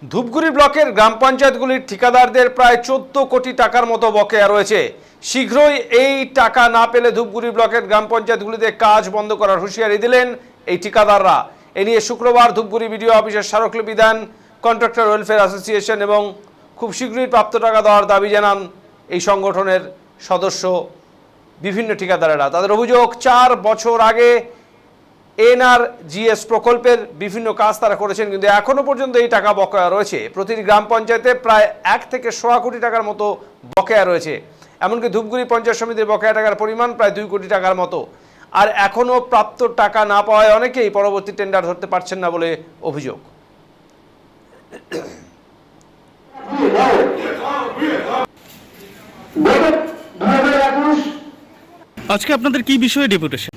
ধূপগুড়ি ব্লকের গ্রাম পঞ্চায়েতগুলির ঠিকাদারদের প্রায় 14 কোটি টাকার মতো বকেয়া রয়েছে। শীঘ্রই এই টাকা না পেলে ধূপগুড়ি ব্লকের গ্রাম পঞ্চায়েতগুলিতে কাজ বন্ধ করার হুঁশিয়ারি দিলেন এই ঠিকাদাররা। এ নিয়ে শুক্রবার ধূপগুড়ি বিডিও অফিসের স্মারকলিপি দেন কন্ট্রাক্টর ওয়েলফেয়ার অ্যাসোসিয়েশন এবং খুব শীঘ্রই প্রাপ্ত টাকা দেওয়ার দাবি জানান এই সংগঠনের সদস্য বিভিন্ন ঠিকাদারেরা। তাদের অভিযোগ, 4 বছর আগে এনআরজিএস প্রকল্পের বিভিন্ন কাজ তারা করেছেন, কিন্তু এখনো পর্যন্ত এই টাকা বকেয়া রয়েছে। প্রতিটি গ্রাম পঞ্চায়েতে প্রায় 1 থেকে 1.25 কোটি টাকার মতো বকেয়া রয়েছে। এমনকি ধূপগুড়ি পঞ্চায়েত সমিতির বকেয়া টাকার পরিমাণ প্রায় 2 কোটি টাকার মতো। আর এখনো প্রাপ্ত টাকা না পাওয়ায় অনেকেই পরবর্তী টেন্ডার ধরতে পারছেন না বলে অভিযোগ। আজকে আপনাদের কি বিষয়ে ডেপুটেশন?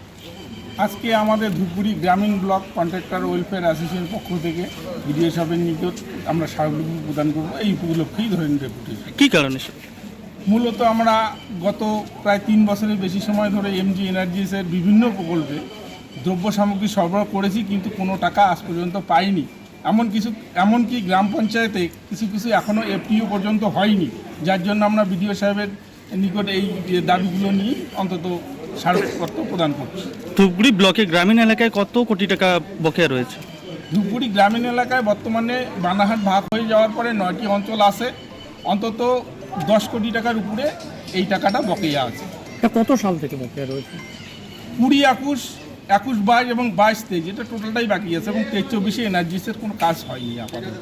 আজকে আমাদের ধূপগুড়ি গ্রামীণ ব্লক কন্ট্রাক্টর ওয়েলফেয়ার অ্যাসোসিয়েশনের পক্ষ থেকে বিডিও সাহেবের নিকট আমরা স্মারকলিপি প্রদান করবো। এই উপলক্ষেই ধরেন ডেপুটেশন। কি কারণে? মূলত আমরা গত প্রায় 3 বছরের বেশি সময় ধরে এমজি এনার্জিসের বিভিন্ন প্রকল্পে দ্রব্য সামগ্রী সরবরাহ করেছি, কিন্তু কোনো টাকা আজ পর্যন্ত পাইনি। এমনকি গ্রাম পঞ্চায়েতে কিছু এখনও এফটিও পর্যন্ত হয়নি, যার জন্য আমরা বিডিও সাহেবের নিকট এই দাবিগুলো নিয়ে অন্তত স্মারকপত্র প্রদান করছি। ধূপগুড়ি ব্লকে গ্রামীণ এলাকায় কত কোটি টাকা বকেয়া রয়েছে? ধূপগুড়ি গ্রামীণ এলাকায় বর্তমানে বানাহাট ভাগ হয়ে যাওয়ার পরে 9টি অঞ্চল আছে, অন্তত 10 কোটি টাকার উপরে এই টাকাটা বকেয়া আছে। কত সাল থেকে বকেয়া রয়েছে? 20, 21, 22 এবং 22-23 এটা টোটালটাই বাকি আছে, এবং 23-24 এনার্জিসের কোনো কাজ হয়নি আপাতত।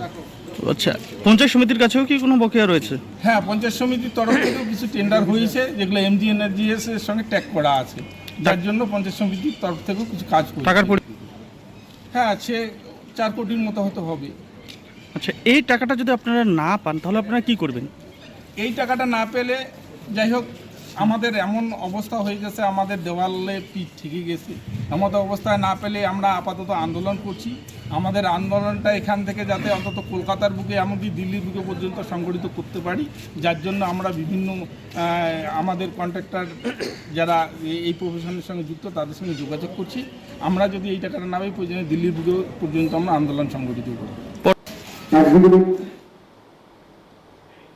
আচ্ছা, পঞ্চায়েত সমিতির কাছেও কি কোনো বকেয়া রয়েছে? হ্যাঁ, পঞ্চায়েত সমিতির তরফ থেকেও কিছু টেন্ডার হয়েছে, যেগুলো এমজি এনার্জিএস এর সঙ্গে ট্যাগ করা আছে, যার জন্য পঞ্চায়েত সমিতির তরফ থেকেও কিছু কাজ করছে। টাকার হ্যাঁ, সে 4 কোটির মতো হতে হবে। আচ্ছা, এই টাকাটা যদি আপনারা না পান তাহলে আপনারা কি করবেন? এই টাকাটা না পেলে, যাই হোক, আমাদের এমন অবস্থা হয়ে গেছে, আমাদের দেওয়ালে পিঠ ঠেকে গেছে। আমাদের অবস্থায় না পেলে আমরা আপাতত আন্দোলন করছি। আমাদের আন্দোলনটা এখান থেকে যাতে অন্তত কলকাতার বুকে, এমনকি দিল্লির বুকে পর্যন্ত সংগঠিত করতে পারি, যার জন্য আমরা বিভিন্ন আমাদের কন্ট্রাক্টর যারা এই প্রফেশনের সঙ্গে যুক্ত তাদের সঙ্গে যোগাযোগ করছি। আমরা যদি এই টাকাটা না পাই, প্রয়োজনে দিল্লির বুকে পর্যন্ত আমরা আন্দোলন সংগঠিত করব।